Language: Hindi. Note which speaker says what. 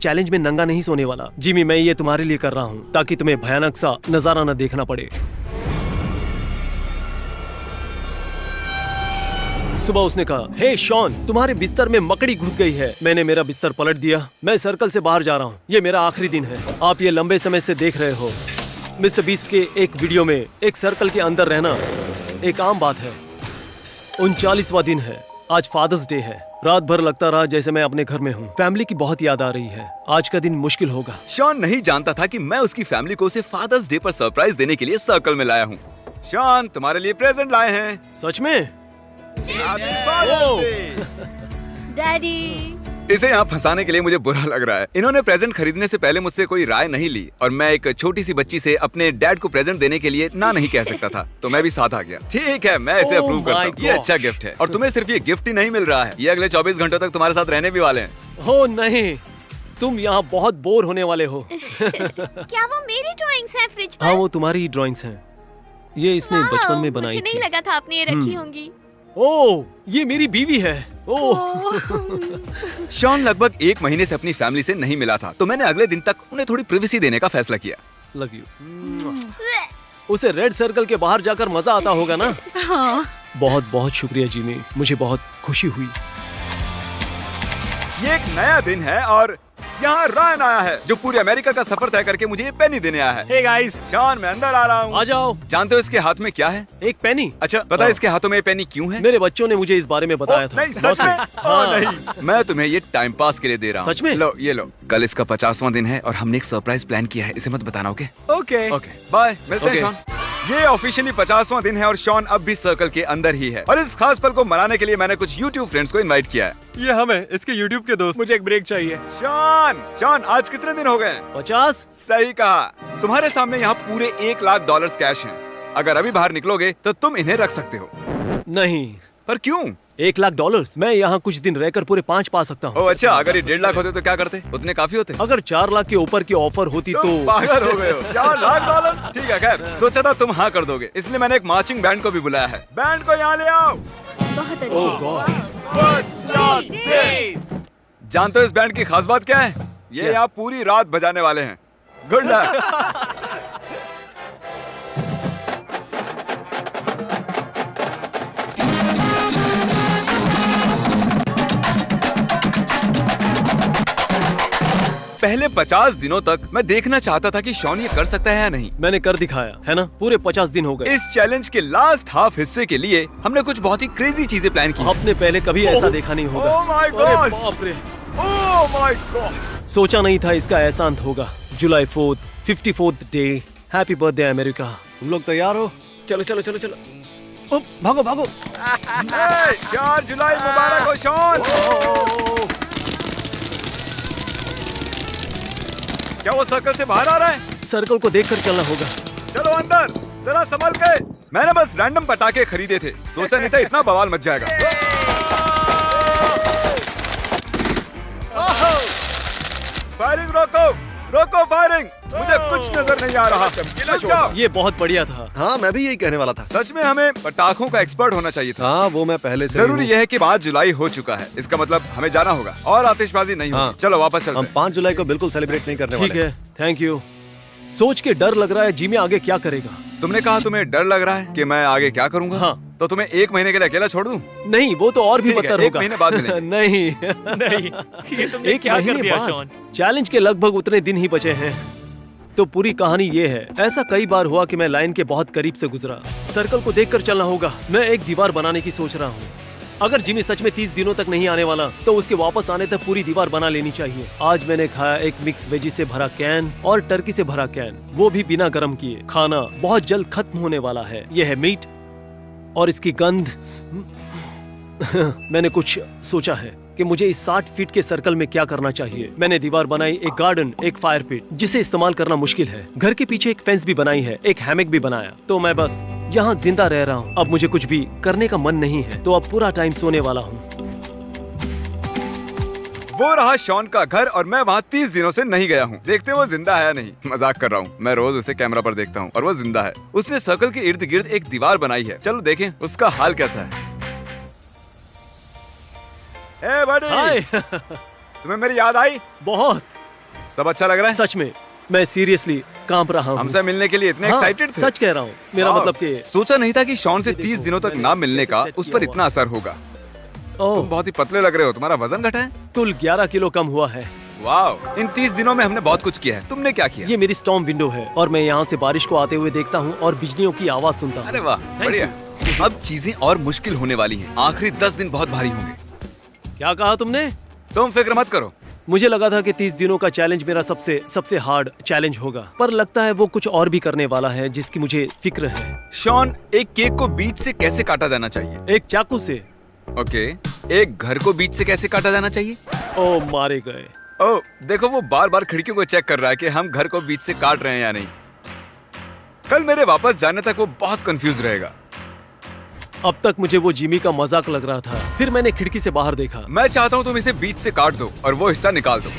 Speaker 1: चैलेंज में नंगा नहीं सोने वाला। जिमी, मैं ये तुम्हारे लिए कर रहा हूँ ताकि तुम्हें भयानक सा नजारा न देखना पड़े। सुबह उसने कहा, हे शॉन, तुम्हारे बिस्तर में मकड़ी घुस गई है। मैंने मेरा बिस्तर पलट दिया। मैं सर्कल से बाहर जा रहा हूँ। ये मेरा आखिरी दिन है। आप ये लंबे समय से देख रहे हो। मिस्टर बीस्ट के एक वीडियो में एक सर्कल के अंदर रहना एक आम बात है। 39वां दिन है। आज फादर्स डे है। रात भर लगता रहा जैसे मैं अपने घर में हूँ। फैमिली की बहुत याद आ रही है। आज का दिन मुश्किल होगा।
Speaker 2: शॉन नहीं जानता था कि मैं उसकी फैमिली को उसे फादर्स डे पर सरप्राइज देने के लिए सर्कल में लाया हूँ। शॉन, तुम्हारे लिए प्रेजेंट लाए हैं।
Speaker 1: सच में?
Speaker 3: डैडी,
Speaker 2: इसे यहाँ फंसाने के लिए मुझे बुरा लग रहा है। इन्होंने प्रेजेंट खरीदने से पहले मुझसे कोई राय नहीं ली और मैं एक छोटी सी बच्ची से अपने डैड को प्रेजेंट देने के लिए ना नहीं कह सकता था, तो मैं भी साथ आ गया। ठीक है, मैं इसे अप्रूव करता हूँ। ये अच्छा गिफ्ट है और तुम्हें सिर्फ ये गिफ्ट ही नहीं मिल रहा है, ये अगले 24 घंटों तक तुम्हारे साथ रहने भी वाले हैं।
Speaker 1: हो नहीं, तुम यहाँ बहुत बोर होने वाले हो।
Speaker 3: क्या वो मेरी ड्राइंग्स हैं फ्रिज पर?
Speaker 1: हाँ, वो तुम्हारी ही ड्राइंग्स हैं। ये इसने बचपन में बनाई
Speaker 3: मुझे
Speaker 1: थी।
Speaker 3: नहीं लगा था आपने ये रखी होंगी।
Speaker 1: ओह, ये मेरी बीवी है। ओह।
Speaker 2: शॉन लगभग 1 महीने से अपनी फैमिली से नहीं मिला था, तो मैंने अगले दिन तक उन्हें थोड़ी प्राइवेसी देने का फैसला किया।
Speaker 1: Love you. उसे रेड सर्कल के बाहर जाकर मजा आता होगा ना?
Speaker 3: हाँ।
Speaker 1: बहुत बहुत शुक्रिया जिमी, मुझे बहुत खुशी हुई।
Speaker 2: ये एक नया दिन है और यहाँ रायन आया है जो पूरे अमेरिका का सफर तय करके मुझे ये पेनी देने आया है।
Speaker 1: हे गाइस,
Speaker 2: शॉन, मैं अंदर आ रहा हूँ।
Speaker 1: आ जाओ।
Speaker 2: जानते हो इसके हाथ में क्या है?
Speaker 1: एक पेनी।
Speaker 2: अच्छा, पता है इसके हाथों में ये पेनी क्यों है?
Speaker 1: मेरे बच्चों ने मुझे इस बारे में बताया था।
Speaker 2: नहीं, सच में?
Speaker 1: हाँ।
Speaker 2: नहीं, मैं तुम्हें ये टाइम पास के लिए दे रहा हूँ।
Speaker 1: सच में?
Speaker 2: लो, ये लो। कल इसका 50वां दिन है और हमने एक सरप्राइज प्लान किया है। इसे मत बताना, ओके?
Speaker 1: ओके।
Speaker 2: बाय, मिलते हैं शॉन। ये ऑफिशियली 50वां दिन है और शॉन अब भी सर्कल के अंदर ही है और इस खास पल को मनाने के लिए मैंने कुछ YouTube फ्रेंड्स को इनवाइट किया है।
Speaker 4: ये हम है, इसके YouTube के दोस्त। मुझे एक ब्रेक चाहिए।
Speaker 2: शॉन, आज कितने दिन हो गए?
Speaker 1: 50।
Speaker 2: सही कहा। तुम्हारे सामने यहाँ पूरे $1 लाख कैश हैं। अगर अभी बाहर निकलोगे तो तुम इन्हें रख सकते हो।
Speaker 1: नहीं।
Speaker 2: पर क्यों?
Speaker 1: $1 लाख? मैं यहाँ कुछ दिन रहकर पूरे 5 पा सकता हूँ।
Speaker 2: ओह अच्छा, अगर ये 1.5 लाख होते तो क्या करते? उतने काफी होते।
Speaker 1: अगर 4 लाख के ऊपर की ऑफर होती तो
Speaker 2: पागल हो गए हो। $4 लाख? ठीक है, खैर सोचा था तुम हाँ कर दोगे, इसलिए मैंने एक मार्चिंग बैंड को भी बुलाया है। बैंड को यहाँ ले आओ।
Speaker 3: बहुत
Speaker 1: ओह गॉड।
Speaker 2: जानते हो इस बैंड की खास बात क्या है? ये यहाँ पूरी रात बजाने वाले हैं। Good luck. पहले 50 दिनों तक मैं देखना चाहता था कि शॉन ये कर सकता है या नहीं।
Speaker 1: मैंने कर दिखाया है ना। पूरे 50 दिन हो गए।
Speaker 2: इस चैलेंज के लास्ट हाफ हिस्से के लिए हमने कुछ बहुत ही क्रेजी चीजें प्लान की।
Speaker 1: आपने पहले कभी ऐसा देखा नहीं होगा।
Speaker 2: Oh my
Speaker 1: अरे
Speaker 2: gosh!
Speaker 1: बाप रे।
Speaker 2: Oh my God!
Speaker 1: सोचा नहीं था इसका ऐसा अंत होगा। जुलाई 4th, 54th day. Happy birthday America.
Speaker 4: तुम लोग तैयार हो?
Speaker 1: चलो चलो चलो चलो।
Speaker 4: ओ, भागो भागो।
Speaker 2: 4 जुलाई मुबारक हो शॉन। क्या वो सर्कल से बाहर आ रहा है?
Speaker 1: सर्कल को देखकर चलना होगा।
Speaker 2: चलो अंदर, जरा संभल के। मैंने बस रैंडम पटाखे खरीदे थे, सोचा नहीं था इतना बवाल मच जाएगा। फायरिंग रोको, रोको फायरिंग। मुझे कुछ नजर नहीं आ रहा। रुक जाओ।
Speaker 1: ये बहुत बढ़िया था।
Speaker 4: हाँ, मैं भी यही कहने वाला था।
Speaker 2: सच में हमें पटाखों का एक्सपर्ट होना चाहिए था।
Speaker 4: हाँ, वो मैं पहले से
Speaker 2: जरूरी यह है कि 5 जुलाई हो चुका है, इसका मतलब हमें जाना होगा और आतिशबाजी नहीं होगी।
Speaker 4: हाँ।
Speaker 2: चलो वापस चलते
Speaker 4: हम
Speaker 2: हैं।
Speaker 4: 5 जुलाई को बिल्कुल सेलिब्रेट नहीं करने
Speaker 1: ठीक
Speaker 4: वाले।
Speaker 1: है, थैंक यू। सोच के डर लग रहा है जिमी आगे क्या करेगा।
Speaker 2: तुमने कहा तुम्हें डर लग रहा है कि मैं आगे क्या करूंगा?
Speaker 1: हाँ।
Speaker 2: तो तुम्हें 1 महीने के लिए अकेला छोड़ दूं?
Speaker 1: नहीं, वो तो और भी
Speaker 2: ठीक है,
Speaker 1: बदतर
Speaker 2: 1
Speaker 1: होगा।
Speaker 2: महीने बाद मिलेंगे।
Speaker 1: नहीं
Speaker 5: नहीं, ये तुमने
Speaker 1: एक
Speaker 5: क्या कर
Speaker 1: महीने
Speaker 5: दिया
Speaker 1: बाद।
Speaker 5: शॉन?
Speaker 1: चैलेंज के लगभग उतने दिन ही बचे हैं। तो पूरी कहानी ये है। ऐसा कई बार हुआ कि मैं लाइन के बहुत करीब से गुजरा। सर्कल को देखकर चलना होगा। मैं एक दीवार बनाने की सोच रहा हूँ। अगर जिमी सच में 30 दिनों तक नहीं आने वाला तो उसके वापस आने तक पूरी दीवार बना लेनी चाहिए। आज मैंने खाया एक मिक्स वेजी से भरा कैन और टर्की से भरा कैन, वो भी बिना गर्म किए। खाना बहुत जल्द खत्म होने वाला है। यह है मीट और इसकी गंध। मैंने कुछ सोचा है कि मुझे इस 60 फीट के सर्कल में क्या करना चाहिए। मैंने दीवार बनाई, एक गार्डन, एक फायर पिट जिसे इस्तेमाल करना मुश्किल है। घर के पीछे एक फेंस भी बनाई है, एक हैमक भी बनाया। तो मैं बस यहाँ जिंदा रह रहा हूँ। अब मुझे कुछ भी करने का मन नहीं है, तो अब पूरा टाइम सोने वाला हूँ।
Speaker 2: वो रहा शॉन का घर और मैं वहाँ 30 दिनों से नहीं गया हूँ। देखते हैं वो जिंदा है या नहीं। मजाक कर रहा हूँ, मैं रोज उसे कैमरा पर देखता हूँ और वो जिंदा है। उसने सर्कल के इर्द गिर्द एक दीवार बनाई है। चलो देखें उसका हाल कैसा है।
Speaker 1: हाय।
Speaker 2: तुम्हें मेरी याद आई?
Speaker 1: बहुत।
Speaker 2: सब अच्छा लग रहा है?
Speaker 1: सच में मैं सीरियसली कांप रहा हूँ।
Speaker 2: हमसे मिलने के लिए इतने
Speaker 1: हाँ,
Speaker 2: एक्साइटेड थे?
Speaker 1: सच कह रहा हूँ। मेरा
Speaker 2: वाह,
Speaker 1: मतलब कि
Speaker 2: सोचा नहीं था कि शॉन से 30 दिनों तक ना मिलने का उस पर इतना असर होगा। तुम बहुत ही पतले लग रहे हो, तुम्हारा वजन घटा है?
Speaker 1: कुल 11 किलो कम हुआ है।
Speaker 2: वाह, इन 30 दिनों में हमने बहुत कुछ किया है। तुमने क्या किया?
Speaker 1: ये मेरी स्टॉर्म विंडो है और मैं यहाँ से बारिश को आते हुए देखता हूँ और बिजलियों की आवाज सुनता हूँ।
Speaker 2: अरे वाह, बढ़िया। अब चीजें और मुश्किल होने वाली हैं। आखिरी 10 दिन बहुत भारी होंगे।
Speaker 1: क्या कहा तुमने?
Speaker 2: तुम फिक्र मत करो।
Speaker 1: मुझे लगा था कि 30 दिनों का चैलेंज मेरा सबसे हार्ड चैलेंज होगा, पर लगता है वो कुछ और भी करने वाला है जिसकी मुझे फिक्र है।
Speaker 2: शॉन, एक केक को बीच से कैसे काटा जाना चाहिए?
Speaker 1: एक चाकू से।
Speaker 2: ओके, एक घर को बीच से कैसे काटा जाना चाहिए?
Speaker 1: ओ मारे गए।
Speaker 2: ओ, देखो वो बार बार खिड़कियों को चेक कर रहा है कि हम घर को बीच से काट रहे हैं या नहीं। कल मेरे वापस जाने तक वो बहुत कंफ्यूज रहेगा।
Speaker 1: अब तक मुझे वो जिमी का मजाक लग रहा था, फिर मैंने खिड़की से बाहर देखा।
Speaker 2: मैं चाहता हूँ तुम इसे बीच से काट दो और वो हिस्सा निकाल दो।